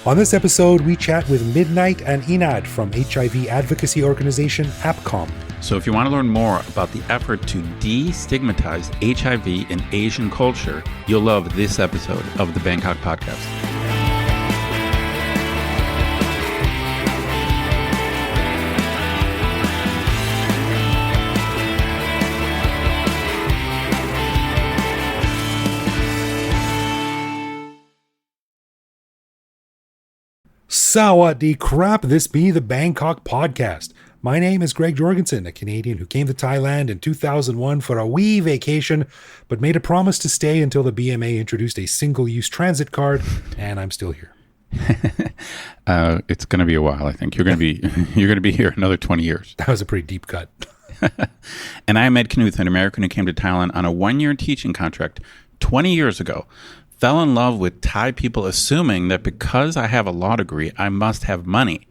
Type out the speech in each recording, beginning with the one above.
On this episode, we chat with Midnight and Inad from HIV advocacy organization APCOM. So if you want to learn more about the effort to destigmatize HIV in Asian culture, you'll love this episode of the Bangkok podcast. Sawadee crap, this be the Bangkok podcast. My name is Greg Jorgensen, a Canadian who came to Thailand in 2001 for a wee vacation, but made a promise to stay until the BMA introduced a single-use transit card, and I'm still here. It's going to be a while, I think. You're going to be here another 20 years. That was a pretty deep cut. And I'm Ed Knuth, an American who came to Thailand on a one-year teaching contract 20 years ago. Fell in love with Thai people assuming that because I have a law degree, I must have money,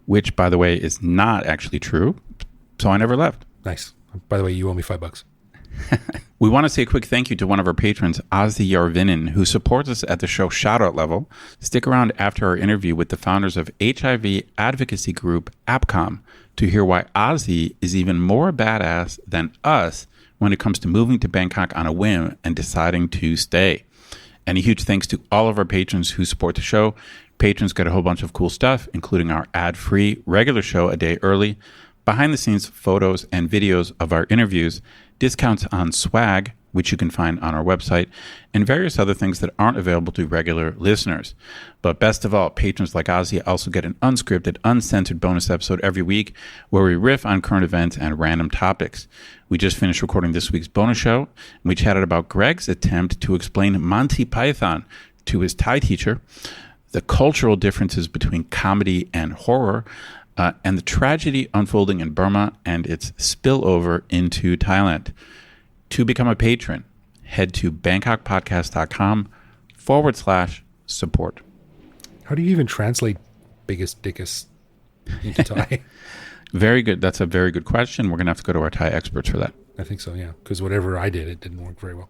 which, by the way, is not actually true. So I never left. Nice. By the way, you owe me $5. We want to say a quick thank you to one of our patrons, Ozzy Yarvinin, who supports us at the show shoutout level. Stick around after our interview with the founders of HIV advocacy group APCOM to hear why Ozzy is even more badass than us when it comes to moving to Bangkok on a whim and deciding to stay. And a huge thanks to all of our patrons who support the show. Patrons get a whole bunch of cool stuff, including our ad-free regular show a day early, behind-the-scenes photos and videos of our interviews, discounts on swag, which you can find on our website, and various other things that aren't available to regular listeners. But best of all, patrons like Ozzy also get an unscripted, uncensored bonus episode every week where we riff on current events and random topics. We just finished recording this week's bonus show, and we chatted about Greg's attempt to explain Monty Python to his Thai teacher, the cultural differences between comedy and horror, and the tragedy unfolding in Burma and its spillover into Thailand. To become a patron, head to bangkokpodcast.com/support. How do you even translate biggest dickest into Thai? Very good. That's a very good question. We're going to have to go to our Thai experts for that. I think so, yeah. Because whatever I did, it didn't work very well.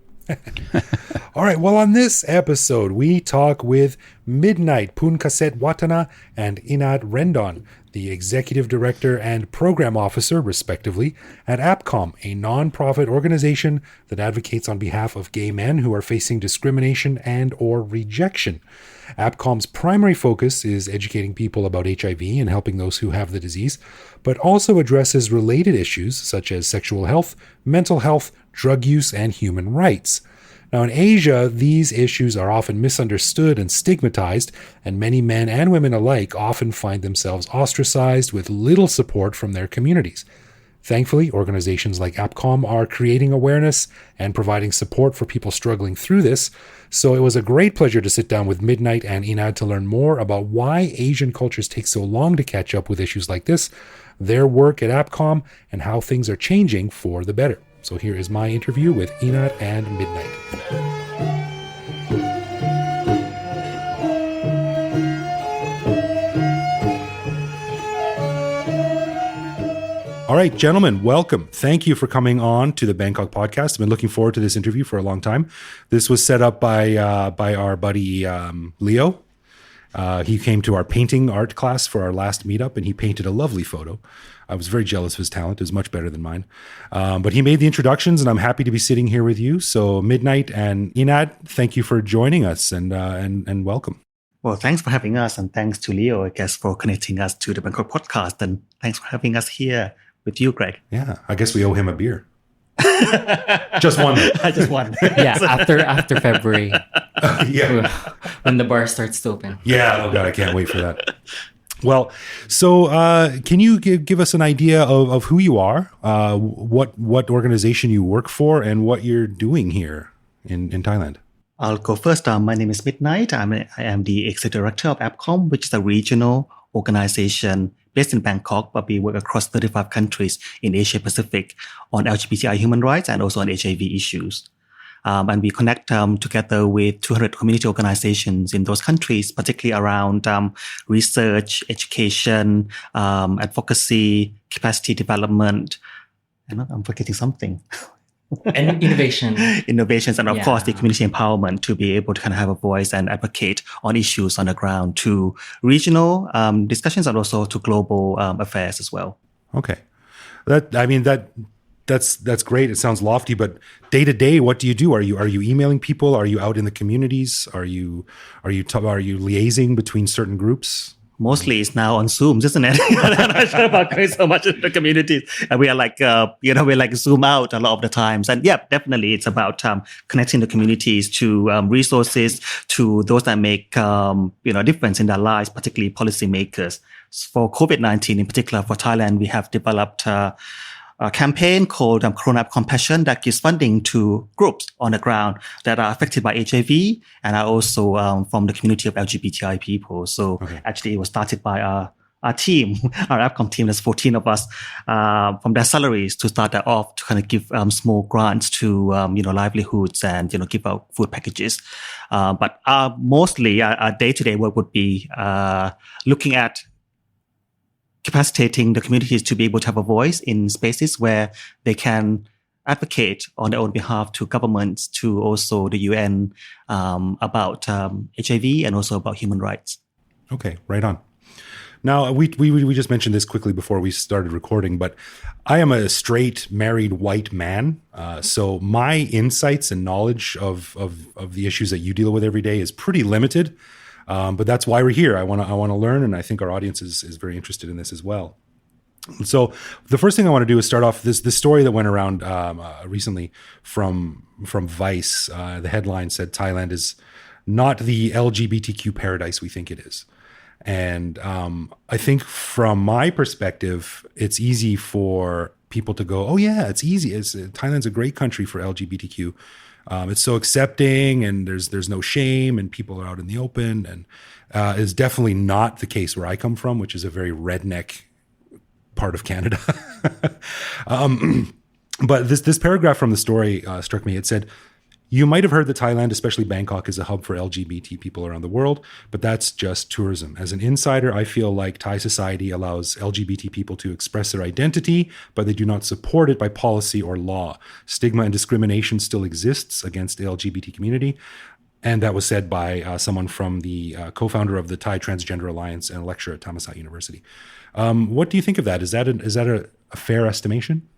All right. Well, on this episode, we talk with Midnight Poonkasetwattana and Inad Rendon, the executive director and program officer, respectively, at APCOM, a non-profit organization that advocates on behalf of gay men who are facing discrimination and or rejection. APCOM's primary focus is educating people about HIV and helping those who have the disease, but also addresses related issues such as sexual health, mental health, drug use, and human rights. Now, in Asia, these issues are often misunderstood and stigmatized, and many men and women alike often find themselves ostracized with little support from their communities. Thankfully, organizations like APCOM are creating awareness and providing support for people struggling through this, so it was a great pleasure to sit down with Midnight and Inad to learn more about why Asian cultures take so long to catch up with issues like this, their work at APCOM, and how things are changing for the better. So here is my interview with Inad and Midnight. All right, gentlemen, welcome. Thank you for coming on to the Bangkok podcast. I've been looking forward to this interview for a long time. This was set up by our buddy Leo. He came to our painting art class for our last meetup, and he painted a lovely photo. I was very jealous of his talent. It was much better than mine. But he made the introductions, and I'm happy to be sitting here with you. So Midnight and Inad, thank you for joining us, and welcome. Well, thanks for having us, and thanks to Leo, I guess, for connecting us to the Bangkok podcast, and thanks for having us here with you, Greg. Yeah, I guess we owe him a beer. Just one. Just one. Yeah, after February. Yeah. When the bar starts to open. Yeah, oh God, I can't wait for that. Well, so can you give us an idea of who you are, what organization you work for, and what you're doing here in Thailand? I'll go first. My name is Midnight. I am the executive director of APCOM, which is a regional organization based in Bangkok, but we work across 35 countries in Asia Pacific on LGBTQI human rights and also on HIV issues. And we connect together with 200 community organizations in those countries, particularly around research, education, advocacy, capacity development. And I'm forgetting something. And innovation. innovations, and of Yeah. course the community empowerment to be able to kind of have a voice and advocate on issues on the ground to regional discussions and also to global affairs as well. Okay. That's great. It sounds lofty, but day to day, what do you do? Are you emailing people? Are you out in the communities? Are you liaising between certain groups? Mostly it's now on Zoom, isn't it? I'm not sure about going so much in the communities. And we are like, we're like Zoom out a lot of the times. And yeah, definitely it's about connecting the communities to resources, to those that make, difference in their lives, particularly policymakers. For COVID-19 in particular, for Thailand, we have developed a campaign called Corona Compassion that gives funding to groups on the ground that are affected by HIV and are also from the community of LGBTQI people. So actually it was started by our team, our APCOM team, there's 14 of us, from their salaries to start that off to kind of give small grants to, livelihoods and, give out food packages. But mostly our day-to-day work would be looking at capacitating the communities to be able to have a voice in spaces where they can advocate on their own behalf to governments, to also the UN about HIV and also about human rights. Okay, right on. Now, we just mentioned this quickly before we started recording, but I am a straight, married, white man. So my insights and knowledge of the issues that you deal with every day is pretty limited. But that's why we're here. I want to learn, and I think our audience is very interested in this as well. So the first thing I want to do is start off this story that went around recently from Vice. The headline said Thailand is not the LGBTQ paradise we think it is. And I think from my perspective, it's easy for people to go, oh yeah, it's easy. Thailand's a great country for LGBTQ. It's so accepting, and there's no shame, and people are out in the open, and it's definitely not the case where I come from, which is a very redneck part of Canada. But this paragraph from the story struck me. It said, you might have heard that Thailand, especially Bangkok, is a hub for LGBT people around the world, but that's just tourism. As an insider, I feel like Thai society allows LGBT people to express their identity, but they do not support it by policy or law. Stigma and discrimination still exists against the LGBT community. And that was said by someone from the co-founder of the Thai Transgender Alliance and a lecturer at Thammasat University. What do you think of that? Is that a fair estimation?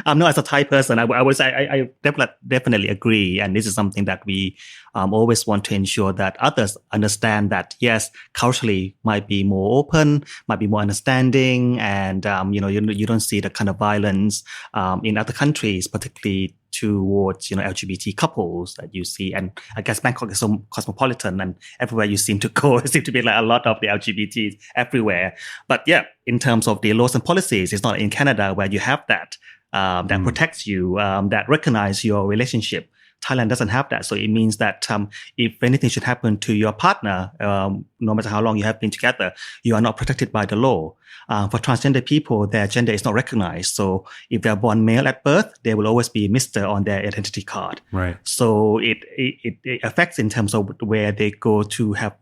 No, as a Thai person, I definitely agree. And this is something that we always want to ensure that others understand that, yes, culturally might be more open, might be more understanding. And, you don't see the kind of violence in other countries, particularly towards, LGBT couples that you see. And I guess Bangkok is so cosmopolitan, and everywhere you seem to go, it seems to be like a lot of the LGBTs everywhere. But yeah, in terms of the laws and policies, it's not in Canada where you have that. That protects you, that recognize your relationship. Thailand doesn't have that. So it means that if anything should happen to your partner, no matter how long you have been together, you are not protected by the law. For transgender people, their gender is not recognized. So if they're born male at birth, they will always be Mr. on their identity card. Right. So it affects in terms of where they go to have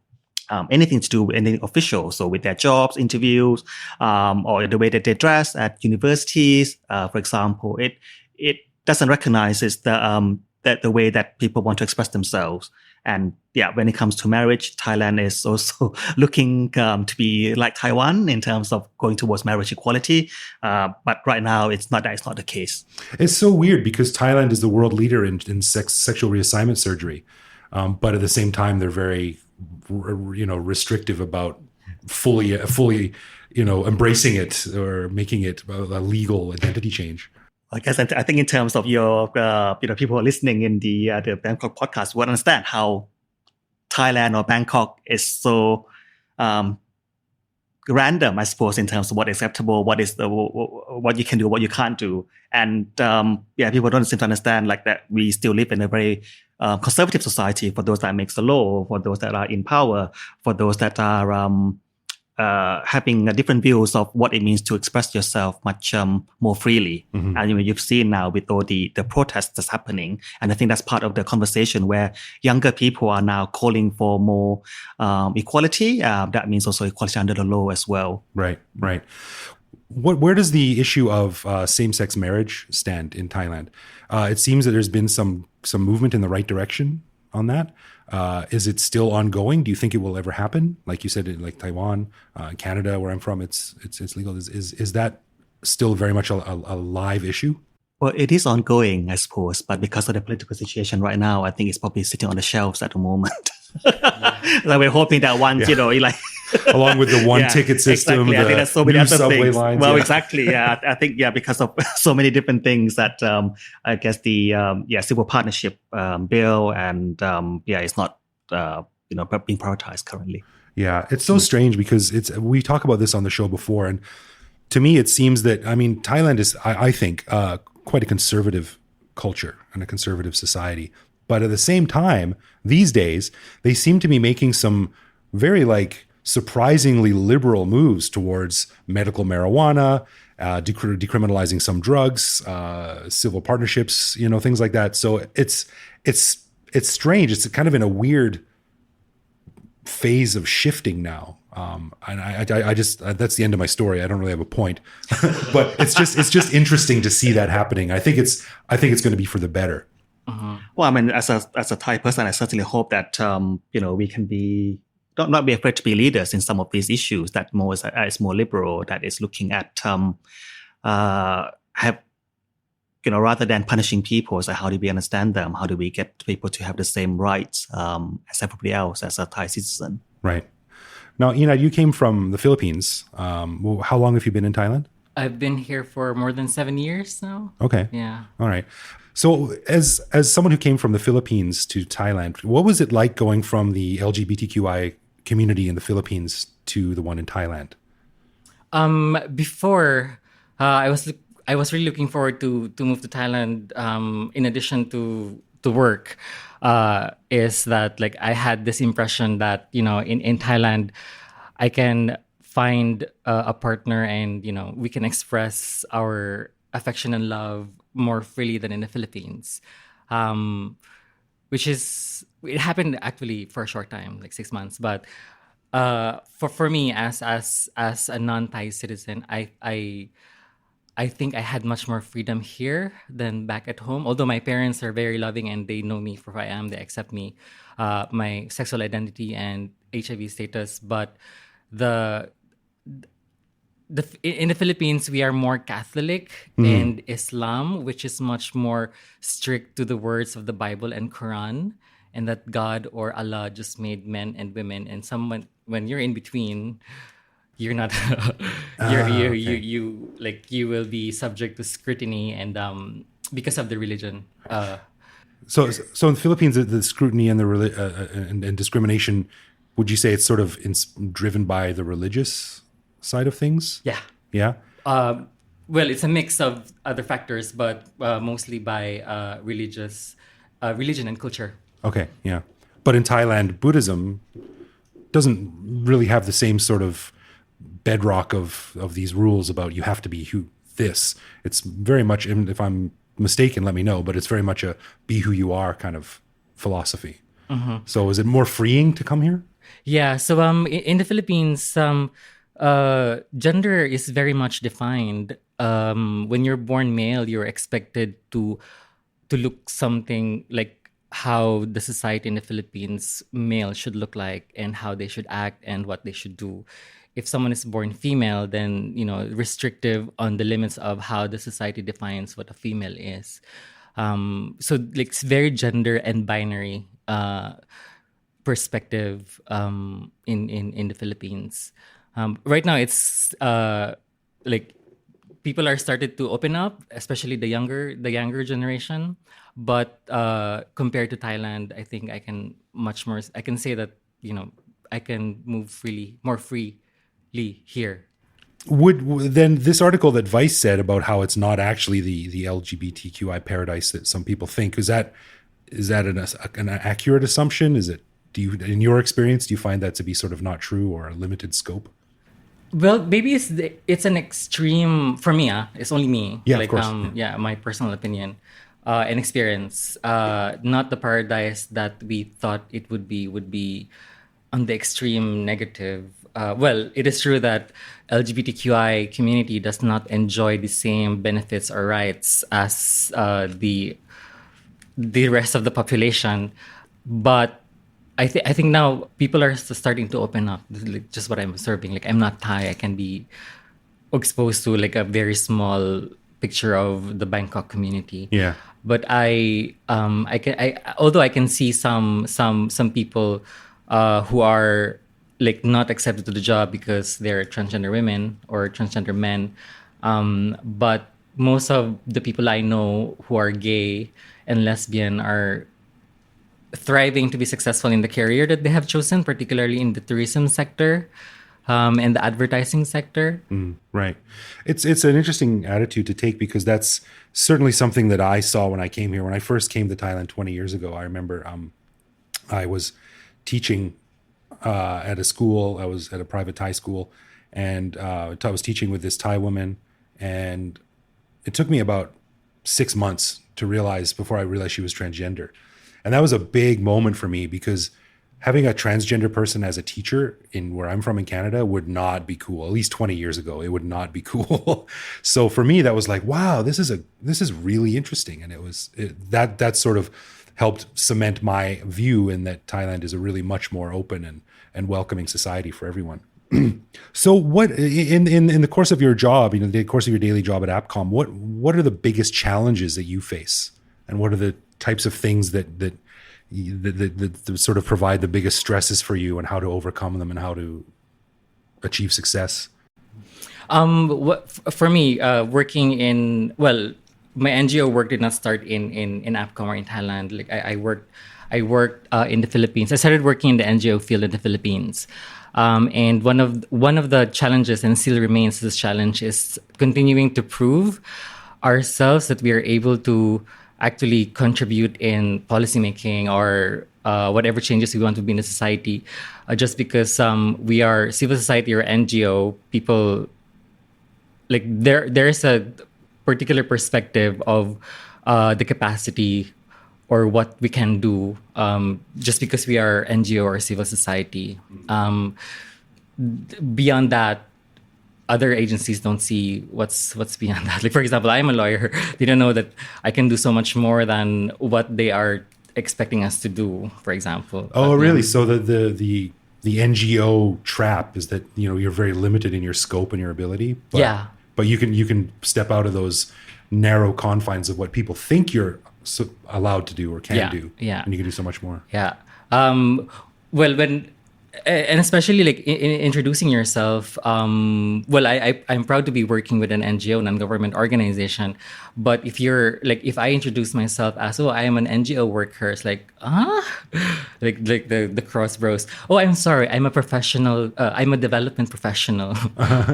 anything to do with anything official. So with their jobs, interviews, or the way that they dress at universities, for example, it doesn't recognize the way that people want to express themselves. And yeah, when it comes to marriage, Thailand is also looking to be like Taiwan in terms of going towards marriage equality. But right now, it's not the case. It's so weird because Thailand is the world leader in sexual reassignment surgery. But at the same time, they're very restrictive about fully embracing it or making it a legal identity change. I guess I think in terms of your people who are listening in the Bangkok podcast will understand how Thailand or Bangkok is so random, I suppose, in terms of what is acceptable, what you can do, what you can't do, and people don't seem to understand like that. We still live in a very conservative society for those that makes the law, for those that are in power, for those that are having different views of what it means to express yourself much more freely. Mm-hmm. And you've seen now with all the protests that's happening. And I think that's part of the conversation where younger people are now calling for more equality. That means also equality under the law as well. Right. Where does the issue of same-sex marriage stand in Thailand? It seems that there's been some movement in the right direction on that. Is it still ongoing? Do you think it will ever happen? Like you said, like Taiwan, Canada, where I'm from, it's legal. Is that still very much a live issue? Well, it is ongoing, I suppose, but because of the political situation right now, I think it's probably sitting on the shelves at the moment. So we're hoping that once, like along with the one ticket system, exactly. I think there's so many new other subway things. lines. Well, exactly. Yeah, I think because of so many different things that I guess the civil partnership bill and it's not being prioritized currently. Yeah, it's so strange because we talk about this on the show before, and to me it seems that Thailand is I think quite a conservative culture and a conservative society, but at the same time these days they seem to be making some very surprisingly liberal moves towards medical marijuana, decriminalizing some drugs, civil partnerships, things like that. So it's strange. It's kind of in a weird phase of shifting now. And I just that's the end of my story. I don't really have a point, but it's just interesting to see that happening. I think it's going to be for the better. Uh-huh. Well, as a Thai person, I certainly hope that we can be not be afraid to be leaders in some of these issues that is more liberal, that is looking at rather than punishing people, so how do we understand them? How do we get people to have the same rights as everybody else as a Thai citizen? Right. Now, Inad, you came from the Philippines. How long have you been in Thailand? I've been here for more than 7 years now. Okay. Yeah. All right. So as someone who came from the Philippines to Thailand, what was it like going from the LGBTQI community in the Philippines to the one in Thailand? Before, I was really looking forward to move to Thailand. In addition to work, is that I had this impression that in Thailand, I can find a partner and we can express our affection and love more freely than in the Philippines, it happened actually for a short time, 6 months. But for me as a non-Thai citizen, I think I had much more freedom here than back at home. Although my parents are very loving and they know me for who I am, they accept me, my sexual identity and HIV status. But in the Philippines, we are more Catholic and Islam, which is much more strict to the words of the Bible and Quran, and that God or Allah just made men and women, and when you're in between, you're not you will be subject to scrutiny and because of the religion. So in the Philippines, the scrutiny and and discrimination, would you say it's sort of driven by the religious side of things? Yeah. Yeah. Well, it's a mix of other factors, but mostly by religion and culture. Okay. Yeah. But in Thailand, Buddhism doesn't really have the same sort of bedrock of these rules about you have to be this. It's very much, if I'm mistaken, let me know, but it's very much a be who you are kind of philosophy. Mm-hmm. So is it more freeing to come here? Yeah. So in the Philippines, gender is very much defined. When you're born male, you're expected to look something like how the society in the Philippines male should look like and how they should act and what they should do. If someone is born female, then restrictive on the limits of how the society defines what a female is. So it's very gender and binary perspective in the Philippines. Right now, it's people are started to open up, especially the younger generation. But compared to Thailand, I think I can say that I can move more freely here. Would then this article that Vice said about how it's not actually the LGBTQI paradise that some people think, is that an accurate assumption? In your experience, do you find that to be sort of not true or a limited scope? Well, maybe it's an extreme for me. It's only me. Yeah, of course. My personal opinion and experience. Not the paradise that we thought it would be on the extreme negative. well, it is true that LGBTQI community does not enjoy the same benefits or rights as the rest of the population, but I think now people are starting to open up. This is like just what I'm observing. Like, I'm not Thai. I can be exposed to like a very small picture of the Bangkok community. Yeah. But although I can see some people who are like not accepted to the job because they're transgender women or transgender men. But most of the people I know who are gay and lesbian are thriving to be successful in the career that they have chosen, particularly in the tourism sector and the advertising sector. Right. It's an interesting attitude to take, because that's certainly something that I saw when I came here. When I first came to Thailand 20 years ago, I remember I was teaching at a school. I was at a private Thai school, and I was teaching with this Thai woman, and it took me about 6 months before I realized she was transgender. And that was a big moment for me, because having a transgender person as a teacher in where I'm from in Canada would not be cool. At least 20 years ago, it would not be cool. So for me, that was like, wow, this is really interesting. And that sort of helped cement my view in that Thailand is a really much more open and welcoming society for everyone. So what in the course of your job, the course of your daily job at APCOM, what are the biggest challenges that you face, and what are the types of things that sort of provide the biggest stresses for you, and how to overcome them and how to achieve success? For me, working my NGO work did not start in APCOM or in Thailand. Like I worked in the Philippines. I started working in the NGO field in the Philippines. And one of the challenges, and still remains this challenge, is continuing to prove ourselves that we are able to actually contribute in policymaking or whatever changes we want to be in the society. Just because we are civil society or NGO, people, like there's a particular perspective of the capacity or what we can do just because we are NGO or civil society. Beyond that, other agencies don't see what's beyond that. Like, for example, I'm a lawyer. They don't know that I can do so much more than what they are expecting us to do, for example. Oh, really? So the NGO trap is that, you're very limited in your scope and your ability. But you can step out of those narrow confines of what people think you're allowed to do or can do. Yeah. And you can do so much more. Yeah. And especially like in introducing yourself, I'm proud to be working with an NGO, non-government organization. But if I introduce myself as, I am an NGO worker, it's like, like the cross bros. Oh, I'm sorry, I'm a professional. I'm a development professional,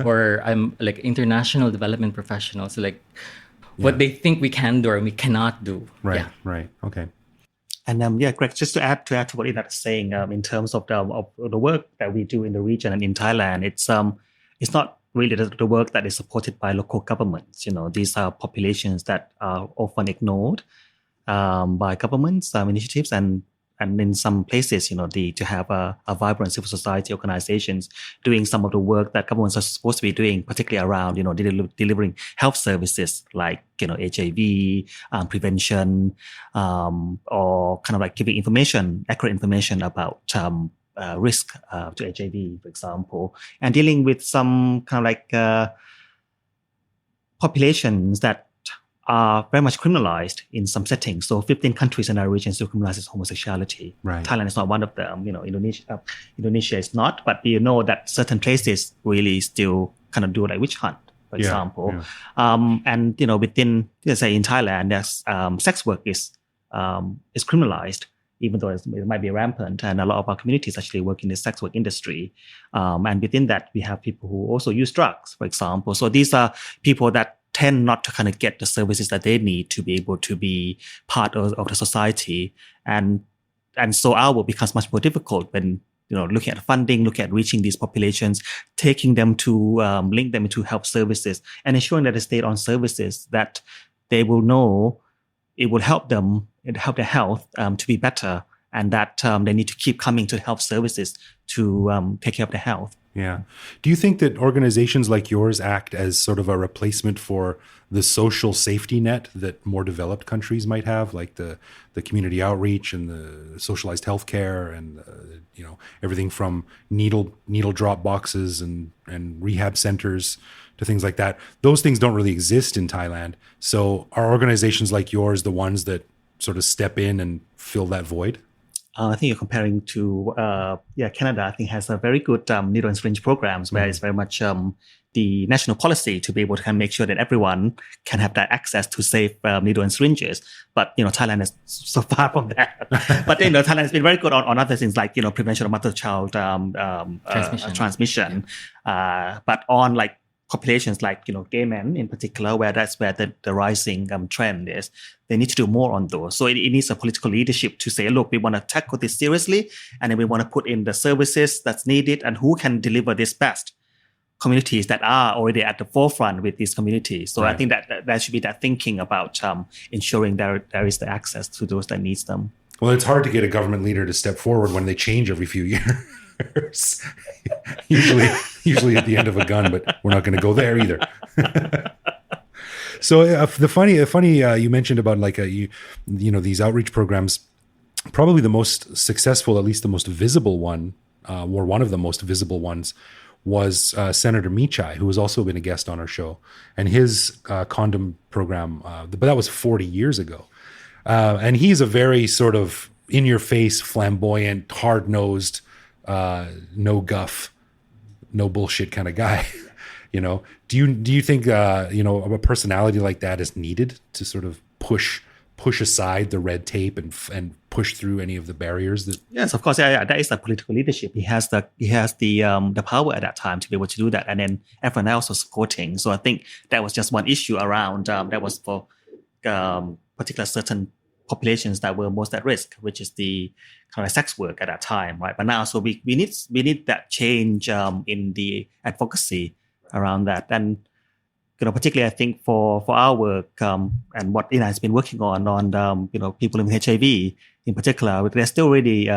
or I'm like international development professional. So like, what they think we can do or we cannot do. Right. Yeah. Right. Okay. And Greg, just to add to what Inat is saying, in terms of the work that we do in the region and in Thailand, it's not really the work that is supported by local governments. These are populations that are often ignored by governments, initiatives, and in some places, to have a vibrant civil society organizations doing some of the work that governments are supposed to be doing, particularly around, delivering health services like, HIV prevention, or kind of like giving accurate information about risk to HIV, for example, and dealing with some kind of like populations that are very much criminalized in some settings. So 15 countries in our region still criminalizes homosexuality. Right. Thailand is not one of them. Indonesia is not, but we know that certain places really still kind of do like witch hunt, for example. Yeah. And within, let's say in Thailand, there's sex work is criminalized, even though it might be rampant, and a lot of our communities actually work in the sex work industry. And within that, we have people who also use drugs, for example. So these are people that tend not to kind of get the services that they need to be able to be part of the society. And so our work becomes much more difficult when, looking at funding, looking at reaching these populations, taking them to link them into health services, and ensuring that they stay on services that they will know it will help them, help their health to be better, and that they need to keep coming to health services to take care of their health. Yeah. Do you think that organizations like yours act as sort of a replacement for the social safety net that more developed countries might have, like the community outreach and the socialized healthcare and everything from needle drop boxes and rehab centers to things like that? Those things don't really exist in Thailand. So are organizations like yours the ones that sort of step in and fill that void? I think you're comparing to Canada. I think has a very good needle and syringe programs where it's very much the national policy to be able to kind of make sure that everyone can have that access to safe needle and syringes. But Thailand is so far from that. But Thailand has been very good on other things like prevention of mother-child transmission. But on like populations like gay men in particular, where that's where the rising trend is, they need to do more on those. So it needs a political leadership to say, look, we want to tackle this seriously, and then we want to put in the services that's needed, and who can deliver this best. Communities that are already at the forefront with these communities. So right. I think that there should be that thinking about ensuring there is the access to those that needs them. Well, it's hard to get a government leader to step forward when they change every few years. usually at the end of a gun, but we're not going to go there either. So the funny you mentioned about like these outreach programs. Probably the most successful, at least the most visible one, or one of the most visible ones, was Senator Michai, who has also been a guest on our show, and his condom program. But that was 40 years ago, and he's a very sort of in-your-face, flamboyant, hard-nosed, no guff, no bullshit kind of guy. Do you think a personality like that is needed to sort of push aside the red tape and push through any of the barriers that? Yes, of course. Yeah, that is the political leadership. He has the power at that time to be able to do that, and then everyone else was supporting. So I think that was just one issue around that was for particular certain populations that were most at risk, which is the kind of sex work at that time, right? But now, so we need that change in the advocacy around that, and particularly I think for our work and what Ina has been working on people with HIV in particular, they're still really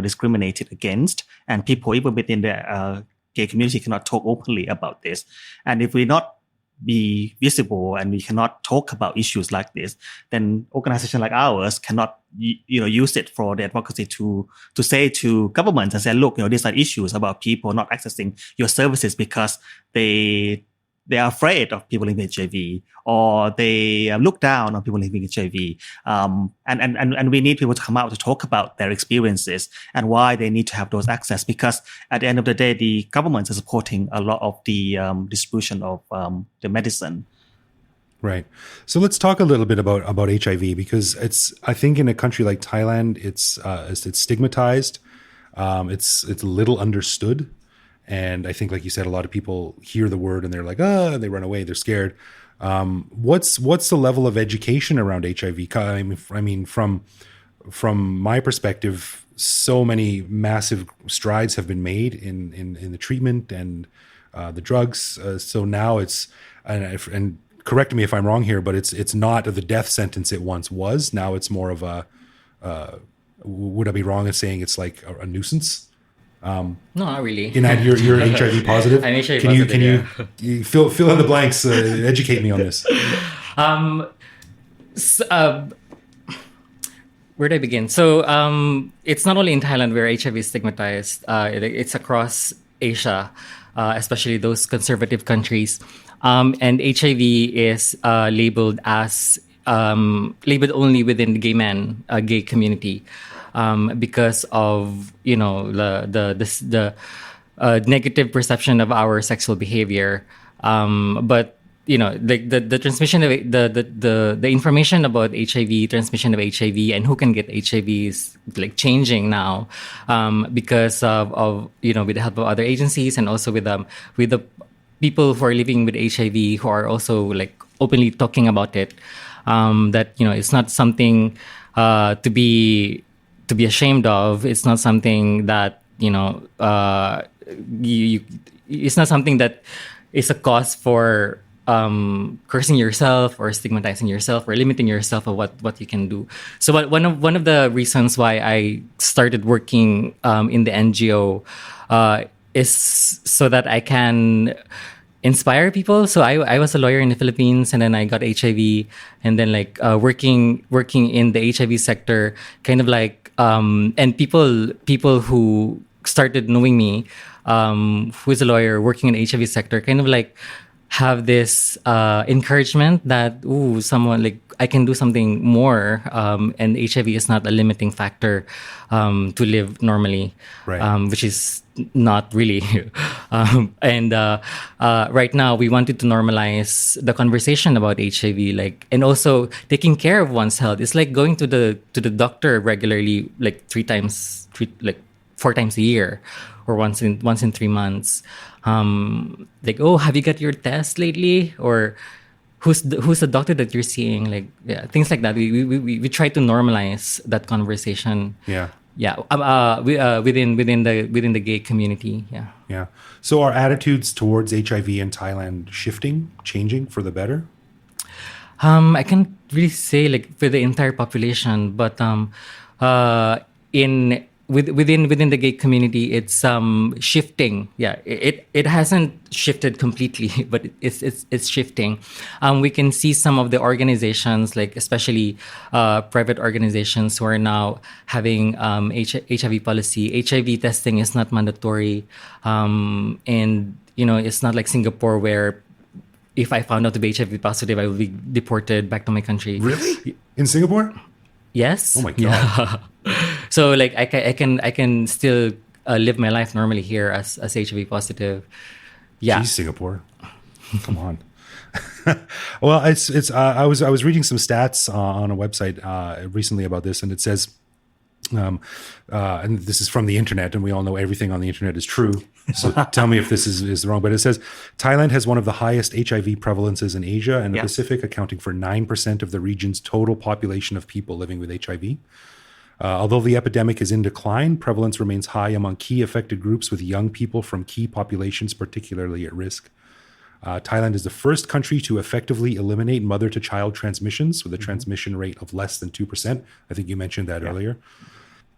discriminated against, and people even within the gay community cannot talk openly about this. And if we not be visible and we cannot talk about issues like this, then organizations like ours cannot use it for the advocacy to say to governments and say, look, these are issues about people not accessing your services because they are afraid of people living with HIV, or they look down on people living with HIV. And we need people to come out to talk about their experiences and why they need to have those access, because at the end of the day, the governments are supporting a lot of the distribution of the medicine. Right. So let's talk a little bit about HIV, because I think in a country like Thailand, it's stigmatized. It's little understood. And I think, like you said, a lot of people hear the word and they're like, and they run away. They're scared. What's the level of education around HIV? I mean, from my perspective, so many massive strides have been made in the treatment and the drugs. So now it's, and correct me if I'm wrong here, but it's not the death sentence it once was. Now it's more of a, would I be wrong in saying it's like a nuisance? No, not really. You're HIV positive. I'm HIV positive. Can you fill in the blanks? Educate me on this. Where do I begin? So it's not only in Thailand where HIV is stigmatized. It's across Asia, especially those conservative countries. And HIV is labeled only within the gay community. Because of the negative perception of our sexual behavior, but the transmission of the information about HIV, transmission of HIV, and who can get HIV is like changing now, because of with the help of other agencies, and also with the people who are living with HIV who are also like openly talking about it. That it's not something to be ashamed of. It's not something that it's not something that is a cause for cursing yourself or stigmatizing yourself or limiting yourself of what you can do. So one of the reasons why I started working in the NGO is so that I can inspire people. So I was a lawyer in the Philippines, and then I got HIV, and then like working in the HIV sector, kind of like and people who started knowing me, who is a lawyer working in the HIV sector, kind of like have this encouragement that someone like I can do something more, and HIV is not a limiting factor to live normally, Right. which is not really. And right now we wanted to normalize the conversation about HIV, like, and also taking care of one's health. It's like going to the doctor regularly, like 4 times a year, or once in 3 months. Like, oh, have you got your test lately? Or who's the doctor that you're seeing? Like, yeah, things like that. We try to normalize that conversation. Yeah. Yeah. Within the gay community. Yeah. Yeah. So are attitudes towards HIV in Thailand changing for the better? I can't really say like for the entire population, but within the gay community, it's shifting. Yeah, it hasn't shifted completely, but it's shifting. We can see some of the organizations, like especially private organizations, who are now having HIV policy. HIV testing is not mandatory, and it's not like Singapore, where if I found out to be HIV positive, I will be deported back to my country. Really? In Singapore? Yes. Oh my God. Yeah. So like I can still live my life normally here as HIV positive. Yeah. Geez, Singapore. Come on. Well, it's I was reading some stats on a website recently about this, and it says, and this is from the internet, and we all know everything on the internet is true. So tell me if this is wrong, but it says Thailand has one of the highest HIV prevalences in Asia and the Pacific, accounting for 9% of the region's total population of people living with HIV. Although the epidemic is in decline, prevalence remains high among key affected groups, with young people from key populations particularly at risk. Thailand is the first country to effectively eliminate mother-to-child transmissions with a transmission rate of less than 2%. I think you mentioned that earlier.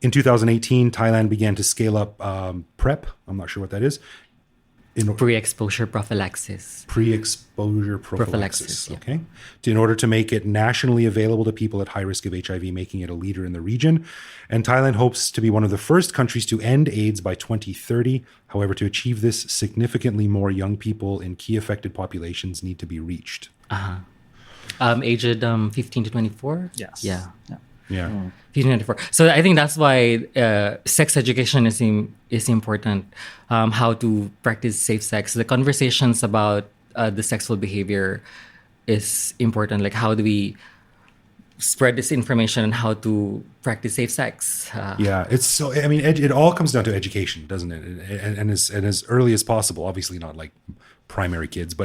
In 2018, Thailand began to scale up PrEP. I'm not sure what that is. Pre-exposure prophylaxis. Pre-exposure prophylaxis. Yeah. Okay. In order to make it nationally available to people at high risk of HIV, making it a leader in the region. And Thailand hopes to be one of the first countries to end AIDS by 2030. However, to achieve this, significantly more young people in key affected populations need to be reached. Aged 15 to 24? Yes. Yeah. Yeah. 15 to 24. So I think that's why sex education is important. How to practice safe sex. The conversations about the sexual behavior is important. Like, how do we spread this information and how to practice safe sex? Yeah, it's so. I mean, it all comes down to education, doesn't it? And as early as possible. Obviously, not like primary kids,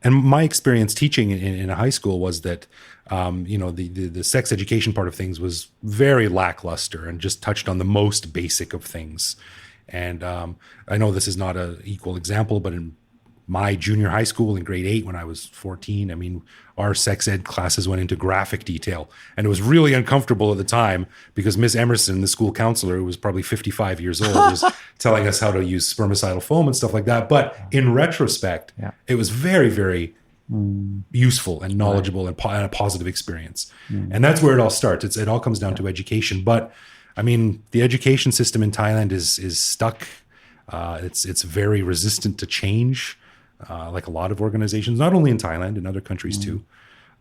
and my experience teaching in a high school was that the sex education part of things was very lackluster and just touched on the most basic of things. And I know this is not an equal example, but in my junior high school in grade 8, when I was 14, I mean, our sex ed classes went into graphic detail, and it was really uncomfortable at the time because Miss Emerson, the school counselor, who was probably 55 years old, was telling us how to use spermicidal foam and stuff like that. But in retrospect, it was very, very useful and knowledgeable and a positive experience. And that's where it all starts. It all comes down to education. But I mean, the education system in Thailand is stuck. It's very resistant to change. Like a lot of organizations, not only in Thailand, in other countries too.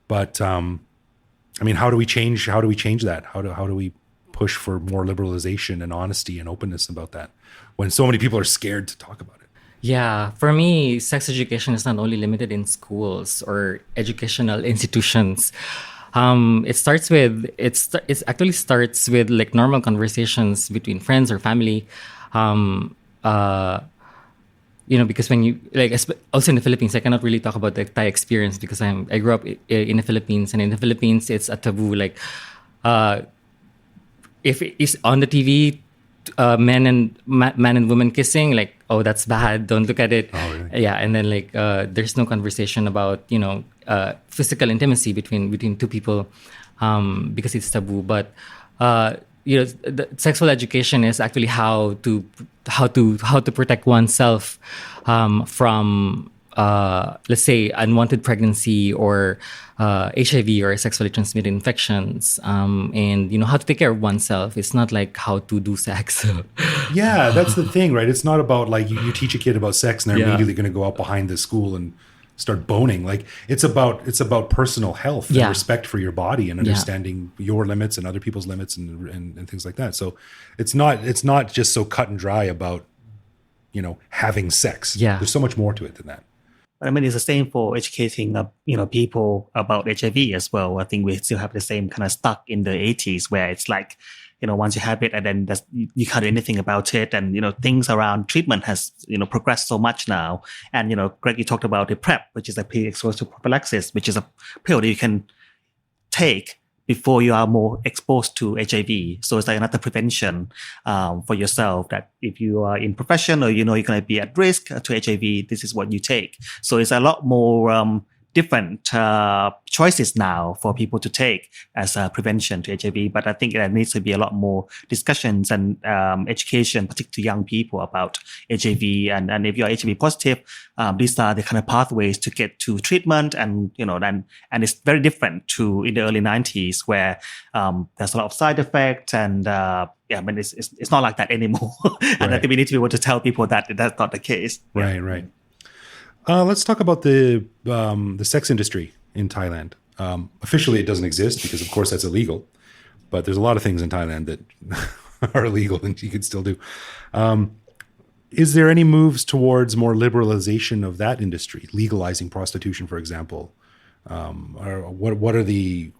But I mean, how do we change that? How do we push for more liberalization and honesty and openness about that when so many people are scared to talk about it? Yeah, for me, sex education is not only limited in schools or educational institutions. It actually starts with like normal conversations between friends or family. Because when you also in the Philippines, I cannot really talk about the Thai experience because I grew up in the Philippines, and in the Philippines it's a taboo. Like, if it's on the TV, man and woman kissing, like, oh, that's bad, don't look at it. Oh, really? Yeah, and then like there's no conversation about physical intimacy between two people because it's taboo. But the sexual education is actually how to protect oneself from let's say unwanted pregnancy or HIV or sexually transmitted infections, and how to take care of oneself. It's not like how to do sex. Yeah, that's the thing, right? It's not about like you teach a kid about sex and they're Yeah. immediately going to go out behind the school and start boning. Like it's about personal health and Yeah. respect for your body and understanding your limits and other people's limits and things like that. So it's not just so cut and dry about having sex. Yeah. There's so much more to it than that. I mean, it's the same for educating, people about HIV as well. I think we still have the same kind of stuck in the 80s where it's like, once you have it and then you can't do anything about it. And, things around treatment has, progressed so much now. And, Greg, you talked about the PrEP, which is a pre-exposure prophylaxis, which is a pill that you can take before you are more exposed to HIV. So it's like another prevention for yourself that if you are in profession or you're going to be at risk to HIV, this is what you take. So it's a lot more different choices now for people to take as a prevention to HIV. But I think there needs to be a lot more discussions and education, particularly to young people about HIV. And if you're HIV positive, these are the kind of pathways to get to treatment. And, and it's very different to in the early 90s where there's a lot of side effects and, it's not like that anymore. And I think we need to be able to tell people that that's not the case. Right. Let's talk about the sex industry in Thailand. Officially, it doesn't exist because, of course, that's illegal. But there's a lot of things in Thailand that are illegal and you can still do. Is there any moves towards more liberalization of that industry, legalizing prostitution, for example? Or what are the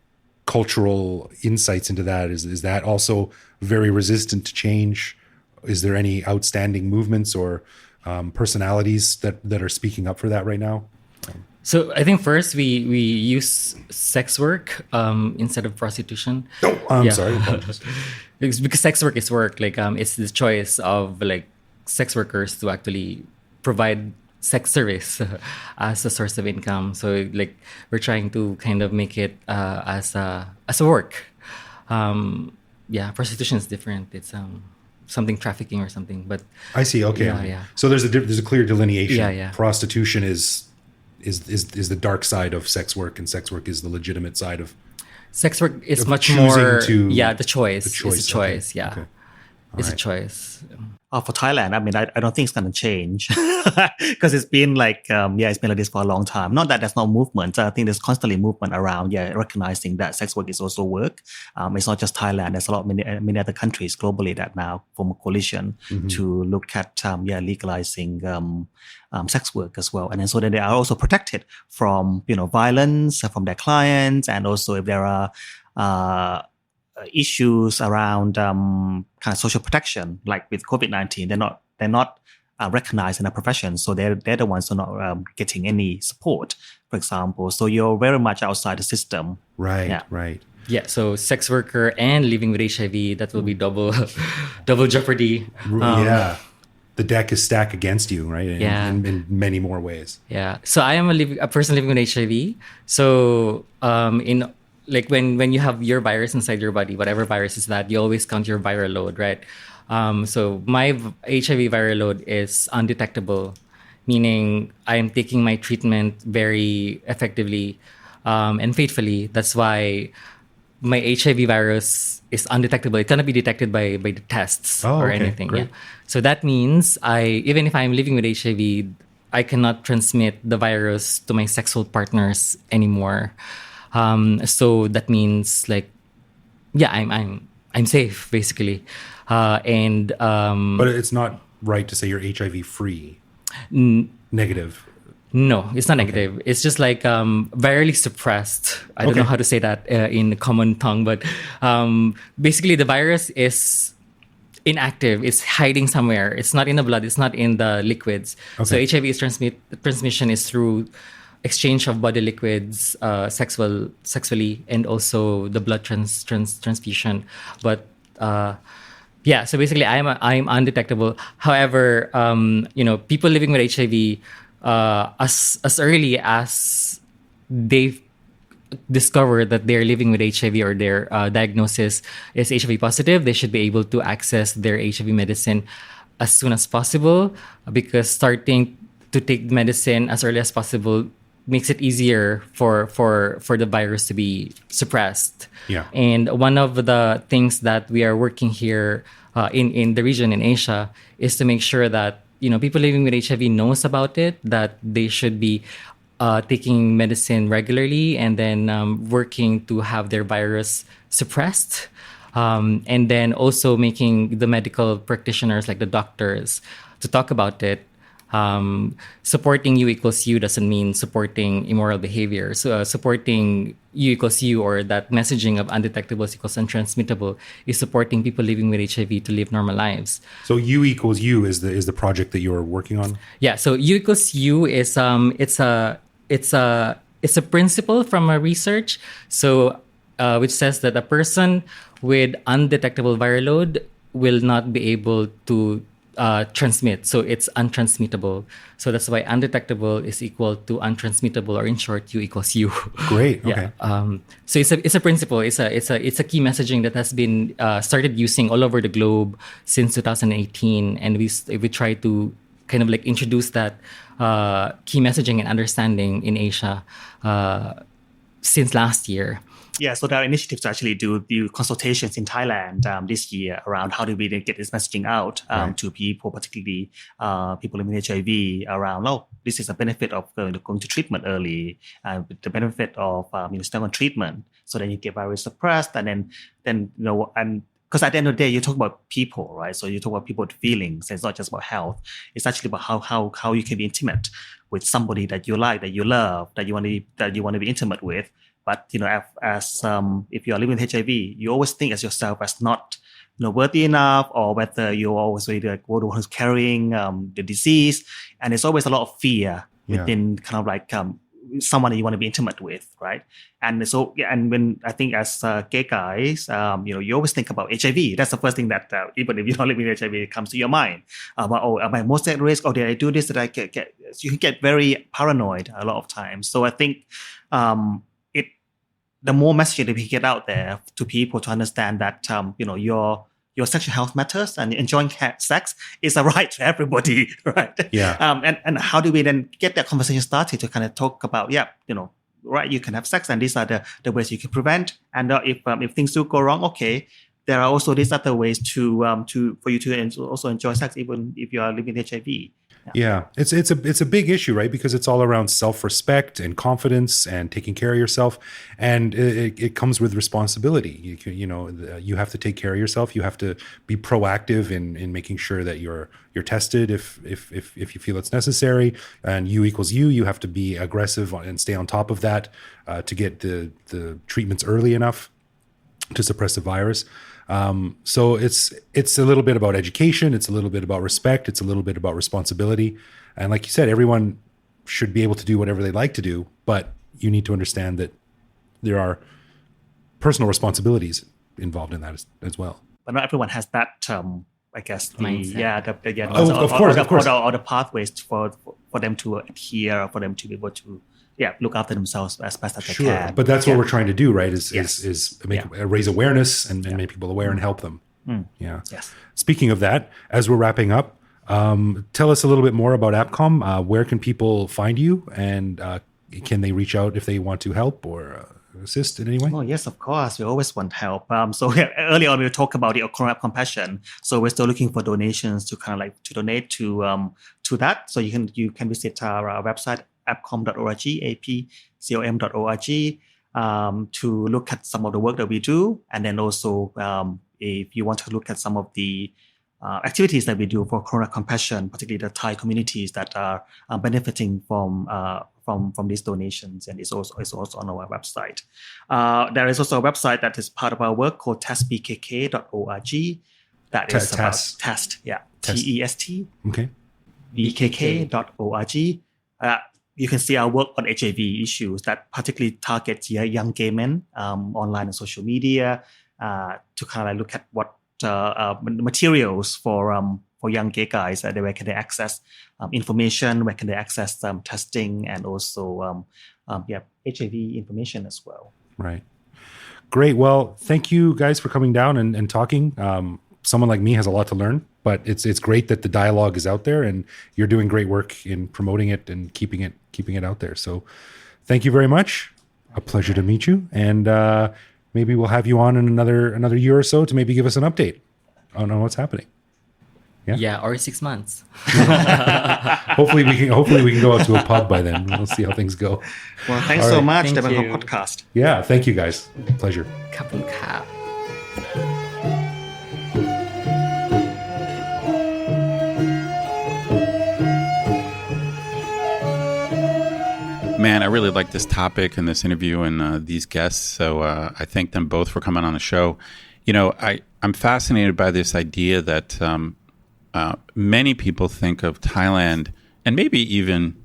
cultural insights into that? Is that also very resistant to change? Is there any outstanding movements or personalities that are speaking up for that right now? So I think first we use sex work instead of prostitution. Oh, I'm sorry. Apologies. Because sex work is work. Like it's the choice of like sex workers to actually provide sex service as a source of income. So like we're trying to kind of make it as a work. Prostitution is different. It's something trafficking or something, but I see. Okay. Yeah. So there's a clear delineation. Yeah. Prostitution is the dark side of sex work, and sex work is the legitimate side of sex work. Is of much choosing more. to- The choice. It's a choice. Okay. Yeah, Okay. it's Alright. a choice. For Thailand, I mean, I don't think it's going to change because it's been like, it's been like this for a long time. Not that there's no movement. I think there's constantly movement around, recognizing that sex work is also work. It's not just Thailand. There's a lot, many other countries globally that now form a coalition to look at, legalizing sex work as well. And then so that they are also protected from, violence from their clients. And also if there are, issues around kind of social protection, like with COVID-19, they're not recognized in a profession, so they're the ones who are not getting any support, for example. So you're very much outside the system. Right. Yeah. Right. Yeah, so sex worker and living with HIV, that will be double jeopardy. Yeah. The deck is stacked against you, right? In many more ways. Yeah. So I am a person living with HIV. So like when you have your virus inside your body, whatever virus is that, you always count your viral load, right? So my HIV viral load is undetectable, meaning I am taking my treatment very effectively and faithfully. That's why my HIV virus is undetectable. It cannot be detected by the tests or okay. anything. Great. Yeah. So that means even if I'm living with HIV, I cannot transmit the virus to my sexual partners anymore. So that means like, I'm safe basically. But it's not right to say you're HIV free. Negative. No, it's not negative. It's just like virally suppressed. I don't know how to say that in common tongue, but basically the virus is inactive. It's hiding somewhere. It's not in the blood. It's not in the liquids. Okay. So HIV transmission is through exchange of body liquids, sexually, and also the blood transfusion. But so basically, I'm undetectable. However, people living with HIV as early as they discover that they're living with HIV or their diagnosis is HIV positive, they should be able to access their HIV medicine as soon as possible, because starting to take medicine as early as possible makes it easier for the virus to be suppressed. Yeah. And one of the things that we are working here in the region in Asia is to make sure that people living with HIV knows about it, that they should be taking medicine regularly, and then working to have their virus suppressed. And then also making the medical practitioners, like the doctors, to talk about it. Supporting U equals U doesn't mean supporting immoral behavior. So supporting U equals U, or that messaging of undetectable equals untransmittable, is supporting people living with HIV to live normal lives. So U equals U is the project that you're working on? Yeah. So U equals U is it's a principle from a research. So which says that a person with undetectable viral load will not be able to transmit. So it's untransmittable. So that's why undetectable is equal to untransmittable, or in short, U equals U. Great. Okay. So it's a principle. It's a key messaging that has been started using all over the globe since 2018, and we try to kind of like introduce that key messaging and understanding in Asia since last year. Yeah, so there are initiatives to actually do consultations in Thailand this year around how do we get this messaging out to people, particularly people living with HIV, around, this is a benefit of going to treatment early, the benefit of staying on treatment, so then you get virus suppressed, and then and because at the end of the day, you talk about people, right? So you talk about people's feelings. It's not just about health. It's actually about how you can be intimate with somebody that you like, that you love, that you want to be intimate with. But as if you are living with HIV, you always think as yourself as not worthy enough, or whether you're always the one who's carrying the disease, and there's always a lot of fear within kind of like someone that you want to be intimate with, right? And so, and when I think as gay guys, you always think about HIV. That's the first thing that even if you're not living with HIV, it comes to your mind. About, am I most at risk? Did I do this? Did I get? You can get very paranoid a lot of times. So I think the more message that we get out there to people to understand that your sexual health matters, and enjoying sex is a right to everybody, right? Yeah. And how do we then get that conversation started to kind of talk about, right, you can have sex, and these are the ways you can prevent. And if things do go wrong, okay, there are also these other ways for you to also enjoy sex, even if you are living with HIV. Yeah, it's a big issue, right? Because it's all around self-respect and confidence and taking care of yourself, and it comes with responsibility. You have to take care of yourself. You have to be proactive in making sure that you're tested if you feel it's necessary. And U equals U. You have to be aggressive and stay on top of that to get the treatments early enough to suppress the virus. So it's a little bit about education. It's a little bit about respect. It's a little bit about responsibility. And like you said, everyone should be able to do whatever they like to do, but you need to understand that there are personal responsibilities involved in that as well. But not everyone has that, I guess, of course. All the pathways for them to adhere, for them to be able to look after themselves as best as they can. But that's what we're trying to do, right? Is raise awareness and make people aware and help them. Yeah. Yes. Speaking of that, as we're wrapping up, tell us a little bit more about APCOM. Where can people find you, and can they reach out if they want to help or assist in any way? Oh, yes, of course. We always want help. So earlier on, we talked about the Corona Compassion. So we're still looking for donations to kind of like to donate to that. So you can visit our website, apcom.org, apcom.org, to look at some of the work that we do. And then also, if you want to look at some of the activities that we do for Corona Compassion, particularly the Thai communities that are benefiting from these donations, and it's also on our website. There is also a website that is part of our work called TestBKK.org. That is about test, TEST. Okay. BKK.org. You can see our work on HIV issues that particularly target young gay men online and social media to kind of look at what materials for for young gay guys, where can they access information, where can they access testing, and also HIV information as well. Right. Great. Well, thank you guys for coming down and talking. Someone like me has a lot to learn, but it's great that the dialogue is out there, and you're doing great work in promoting it and keeping it out there. So thank you very much. A pleasure to meet you. And maybe we'll have you on in another year or so to maybe give us an update on what's happening. Yeah, or 6 months. Hopefully we can go out to a pub by then. We'll see how things go. Well, thanks so much, Thank the Bangkok you. podcast. Yeah, thank you guys. Pleasure. ขอบคุณครับ Man, I really like this topic and this interview and these guests. So I thank them both for coming on the show. You know, I'm fascinated by this idea that many people think of Thailand and maybe even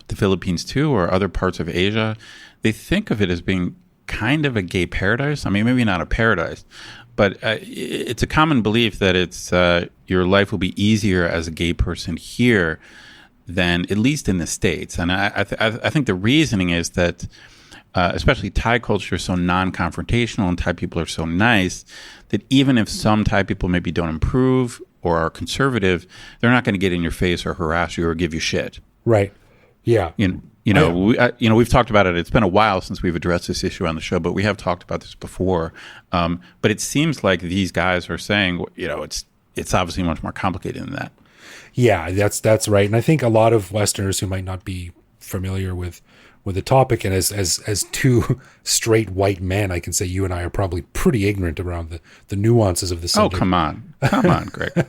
the Philippines too, or other parts of Asia. They think of it as being kind of a gay paradise. I mean, maybe not a paradise, but it's a common belief that it's your life will be easier as a gay person here than at least in the States. And I think the reasoning is that especially Thai culture is so non-confrontational and Thai people are so nice that even if some Thai people maybe don't improve or are conservative, they're not going to get in your face or harass you or give you shit. Right. Yeah. We've talked about it. It's been a while since we've addressed this issue on the show, but we have talked about this before. But it seems like these guys are saying, it's obviously much more complicated than that. Yeah, that's right. And I think a lot of Westerners who might not be familiar with the topic, and as two straight white men, I can say you and I are probably pretty ignorant around the nuances of the subject. Oh, come on, Greg.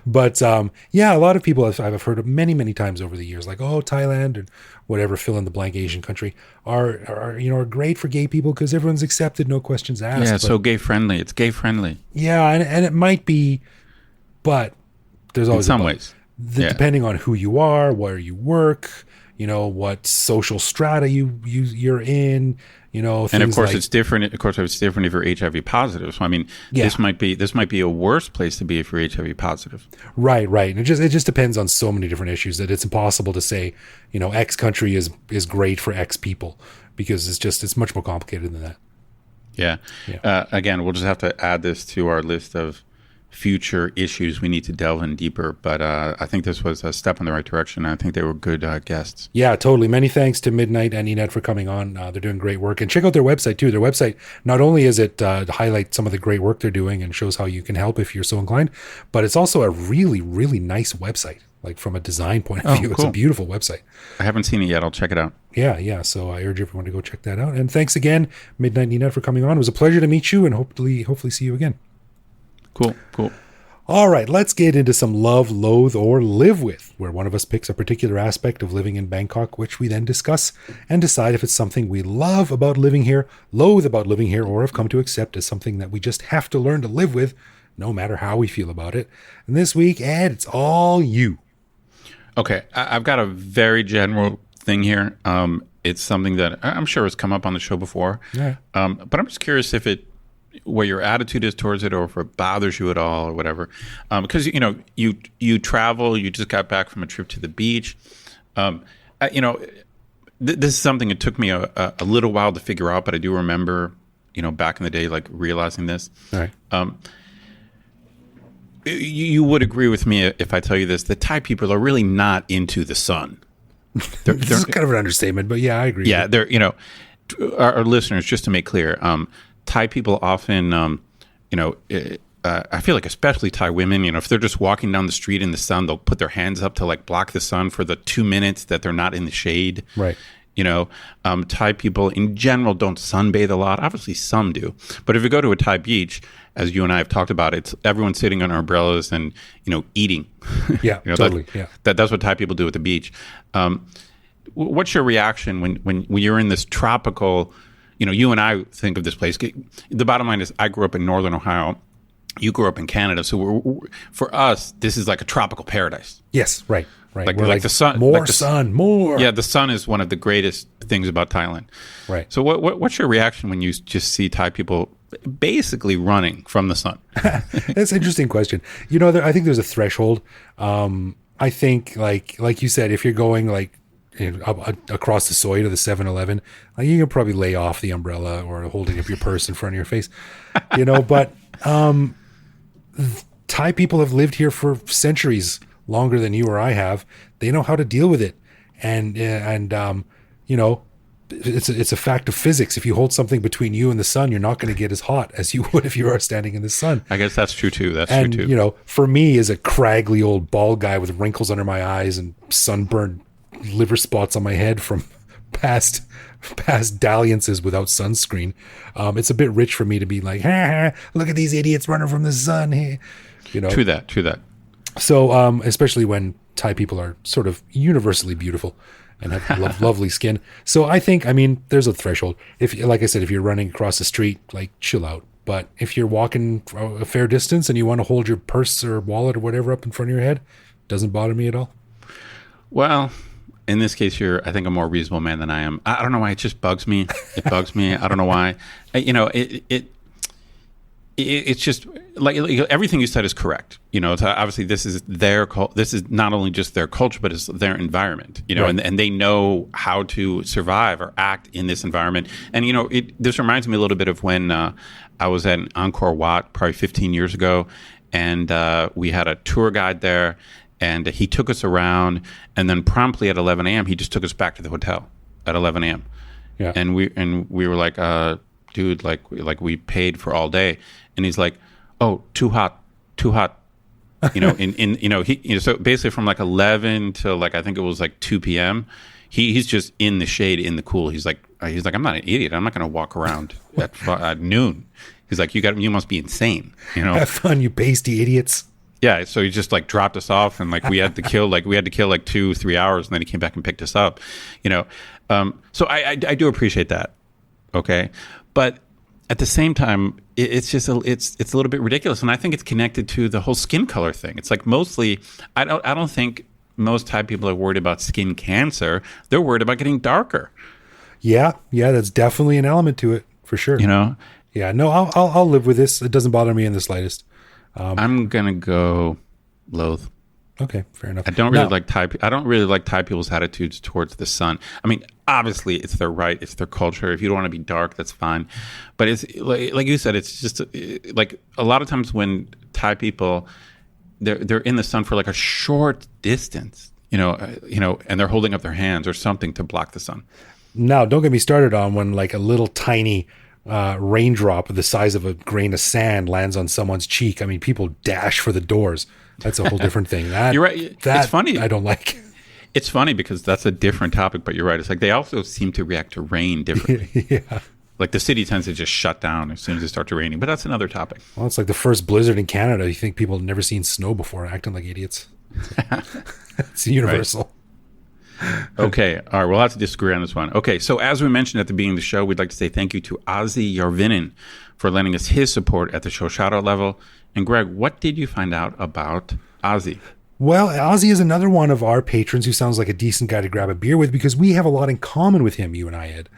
But a lot of people I've heard of many times over the years, like, oh, Thailand and whatever fill in the blank Asian country are great for gay people because everyone's accepted, no questions asked. Yeah, so gay friendly. It's gay friendly. Yeah, and it might be, but there's always in some ways. Depending on who you are, where you work, what social strata you're in, and of course it's different. Of course, it's different if you're HIV positive. So I mean, this might be a worse place to be if you're HIV positive. Right. And it just depends on so many different issues that it's impossible to say, X country is great for X people, because it's much more complicated than that. Yeah. Again, we'll just have to add this to our list of future issues we need to delve in deeper, but I think this was a step in the right direction. I think they were good guests. Yeah, totally. Many thanks to Midnight and Enad for coming on. They're doing great work, and check out their website too. Their website, not only is it to highlight some of the great work they're doing and shows how you can help if you're so inclined, but it's also a really, really nice website. Like from a design point of view, cool. It's a beautiful website. I haven't seen it yet. I'll check it out. Yeah. So I urge everyone to go check that out. And thanks again, Midnight and Enad, for coming on. It was a pleasure to meet you, and hopefully see you again. Cool. All right, let's get into some love, loathe, or live with, where one of us picks a particular aspect of living in Bangkok, which we then discuss and decide if it's something we love about living here, loathe about living here, or have come to accept as something that we just have to learn to live with, no matter how we feel about it. And this week, Ed, it's all you. Okay, I've got a very general thing here. It's something that I'm sure has come up on the show before, but I'm just curious if what your attitude is towards it, or if it bothers you at all, or whatever. Because you travel, you just got back from a trip to the beach. This is something it took me a little while to figure out, but I do remember, back in the day, like realizing this. All right. You would agree with me if I tell you this: that Thai people are really not into the sun. This is kind of an understatement, but yeah, I agree. Yeah, they're our listeners, just to make clear. Thai people often, I feel like especially Thai women, if they're just walking down the street in the sun, they'll put their hands up to like block the sun for the 2 minutes that they're not in the shade. Right. Thai people in general don't sunbathe a lot. Obviously some do. But if you go to a Thai beach, as you and I have talked about, it's everyone sitting on umbrellas and, eating. Yeah, totally. That's what Thai people do at the beach. What's your reaction when you're in this tropical, you and I think of this place. The bottom line is I grew up in Northern Ohio. You grew up in Canada. So for us, this is like a tropical paradise. Yes, right. right? Like, We're like the sun, more like the, sun, more. Yeah, the sun is one of the greatest things about Thailand. Right. So what's your reaction when you just see Thai people basically running from the sun? That's an interesting question. I think there's a threshold. I think like you said, if you're going like across the soy to the 7-Eleven, like, you can probably lay off the umbrella or holding up your purse in front of your face, but Thai people have lived here for centuries, longer than you or I have. They know how to deal with it. And it's a fact of physics. If you hold something between you and the sun, you're not going to get as hot as you would if you are standing in the sun. I guess that's true too. And, for me, as a craggy old bald guy with wrinkles under my eyes and sunburned liver spots on my head from past dalliances without sunscreen, it's a bit rich for me to be like, look at these idiots running from the sun. True that. So, especially when Thai people are sort of universally beautiful and have lovely skin. So I think, there's a threshold. Like I said, if you're running across the street, like, chill out. But if you're walking a fair distance and you want to hold your purse or wallet or whatever up in front of your head, doesn't bother me at all. Well, in this case, you're, I think, a more reasonable man than I am. I don't know why. It just bugs me. It bugs me. I don't know why. It's just like everything you said is correct. It's obviously this is not only just their culture, but it's their environment. Right. And they know how to survive or act in this environment. And this reminds me a little bit of when I was at Angkor Wat probably 15 years ago, and we had a tour guide there, and he took us around, and then promptly at 11 a.m. he just took us back to the hotel at 11 a.m. Yeah. And we were like, dude, like we paid for all day. And he's like, "Oh, too hot." So basically from like 11 to like I think it was like 2 p.m. He's just in the shade, in the cool. He's like, I'm not an idiot. I'm not going to walk around at noon. He's like, you must be insane. Have fun, you pasty idiots. Yeah. So he just like dropped us off, and like we had to kill like 2-3 hours, and then he came back and picked us up. So I do appreciate that. Okay, but at the same time, it's just it's a little bit ridiculous, and I think it's connected to the whole skin color thing. It's like mostly, I don't think most Thai people are worried about skin cancer. They're worried about getting darker. Yeah, that's definitely an element to it for sure. Yeah, no, I'll live with this. It doesn't bother me in the slightest. I'm gonna go loathe. Okay, fair enough. I don't really like Thai people's attitudes towards the sun. Obviously, it's their right, it's their culture. If you don't want to be dark, that's fine. But it's like you said, it's just like a lot of times when Thai people they're in the sun for like a short distance, and they're holding up their hands or something to block the sun. Now, don't get me started on when like a little tiny raindrop the size of a grain of sand lands on someone's cheek. People dash for the doors. That's a whole different thing. You're right. It's funny. I don't like. It's funny because that's a different topic, but you're right. It's like they also seem to react to rain differently. Yeah. Like the city tends to just shut down as soon as it starts raining, but that's another topic. Well, it's like the first blizzard in Canada. You think people have never seen snow before, acting like idiots. It's universal. Right. Okay. All right. We'll have to disagree on this one. Okay. So as we mentioned at the beginning of the show, we'd like to say thank you to Ozzy Yarvinin for lending us his support at the show shoutout level. And Greg, what did you find out about Ozzy? Well, Ozzy is another one of our patrons who sounds like a decent guy to grab a beer with, because we have a lot in common with him, you and I, Ed.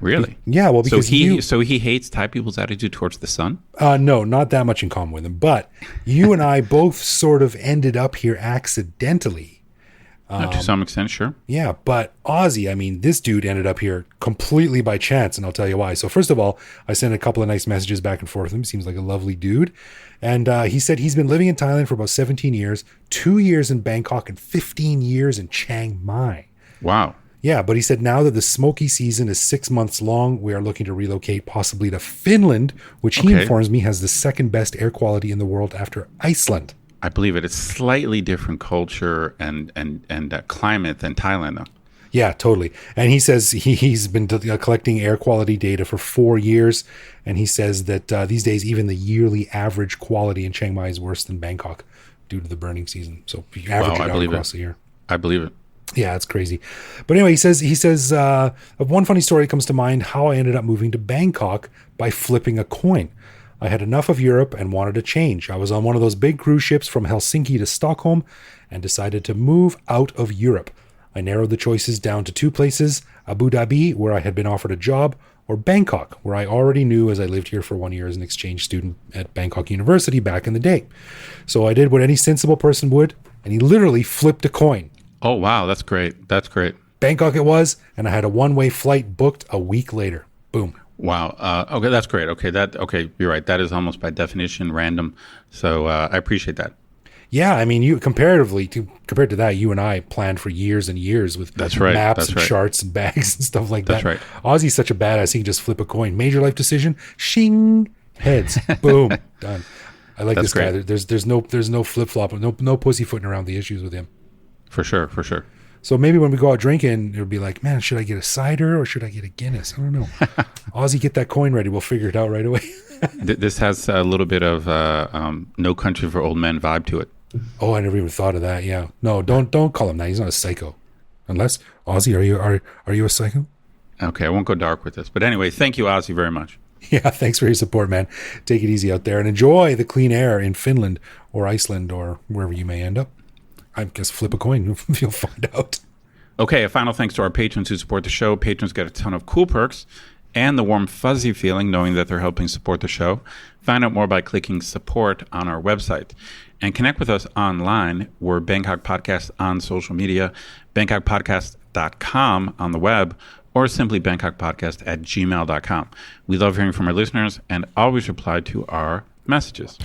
Really? Yeah, well, because so he hates Thai people's attitude towards the sun? No, not that much in common with him. But you and I both sort of ended up here accidentally. To some extent, sure. Yeah, but Ozzy, this dude ended up here completely by chance, and I'll tell you why. So first of all, I sent a couple of nice messages back and forth with him. Seems like a lovely dude. And he said he's been living in Thailand for about 17 years, 2 years in Bangkok, and 15 years in Chiang Mai. Wow. Yeah, but he said now that the smoky season is 6 months long, we are looking to relocate possibly to Finland, which he informs me has the second best air quality in the world after Iceland. I believe it. It's slightly different culture and climate than Thailand, though. Yeah, totally. And he says he's been collecting air quality data for 4 years, and he says that these days even the yearly average quality in Chiang Mai is worse than Bangkok due to the burning season. So if you average it out across the year. I believe it. Yeah, it's crazy. But anyway, he says one funny story comes to mind, how I ended up moving to Bangkok by flipping a coin. I had enough of Europe and wanted a change. I was on one of those big cruise ships from Helsinki to Stockholm and decided to move out of Europe. I narrowed the choices down to 2 places, Abu Dhabi, where I had been offered a job, or Bangkok, where I already knew as I lived here for 1 year as an exchange student at Bangkok University back in the day. So I did what any sensible person would, and he literally flipped a coin. Oh, wow. That's great. That's great. Bangkok it was, and I had a one-way flight booked a week later. Boom. Wow. Okay, that's great. Okay, you're right. That is almost by definition random. So I appreciate that. Yeah, I mean, compared to that, you and I planned for years and years with maps and charts and bags and stuff like that. That's right. Ozzy's such a badass; he can just flip a coin. Major life decision, shing, heads, boom, done. I like this guy. There's no flip flop, no pussyfooting around the issues with him. For sure. So maybe when we go out drinking, it'll be like, man, should I get a cider or should I get a Guinness? I don't know. Ozzy, get that coin ready. We'll figure it out right away. This has a little bit of No Country for Old Men vibe to it. Oh, I never even thought of that. Yeah. No, don't call him that. He's not a psycho. Unless, Ozzy, are you a psycho? Okay, I won't go dark with this. But anyway, thank you, Ozzy, very much. Yeah, thanks for your support, man. Take it easy out there and enjoy the clean air in Finland or Iceland or wherever you may end up. I guess flip a coin. You'll find out. Okay, a final thanks to our patrons who support the show. Patrons get a ton of cool perks and the warm, fuzzy feeling knowing that they're helping support the show. Find out more by clicking support on our website. And connect with us online. We're Bangkok Podcast on social media, bangkokpodcast.com on the web, or simply bangkokpodcast@gmail.com. We love hearing from our listeners and always reply to our messages.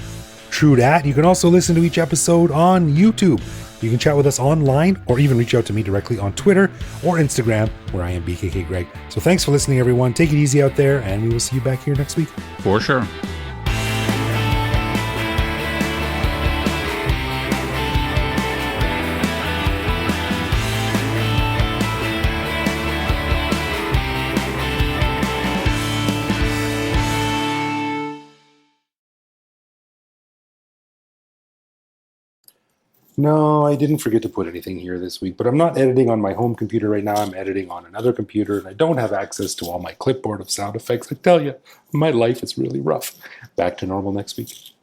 True that. You can also listen to each episode on YouTube. You can chat with us online or even reach out to me directly on Twitter or Instagram, where I am BKK Greg. So thanks for listening, everyone. Take it easy out there, and we will see you back here next week. For sure. No, I didn't forget to put anything here this week, but I'm not editing on my home computer right now. I'm editing on another computer, and I don't have access to all my clipboard of sound effects. I tell you, my life is really rough. Back to normal next week.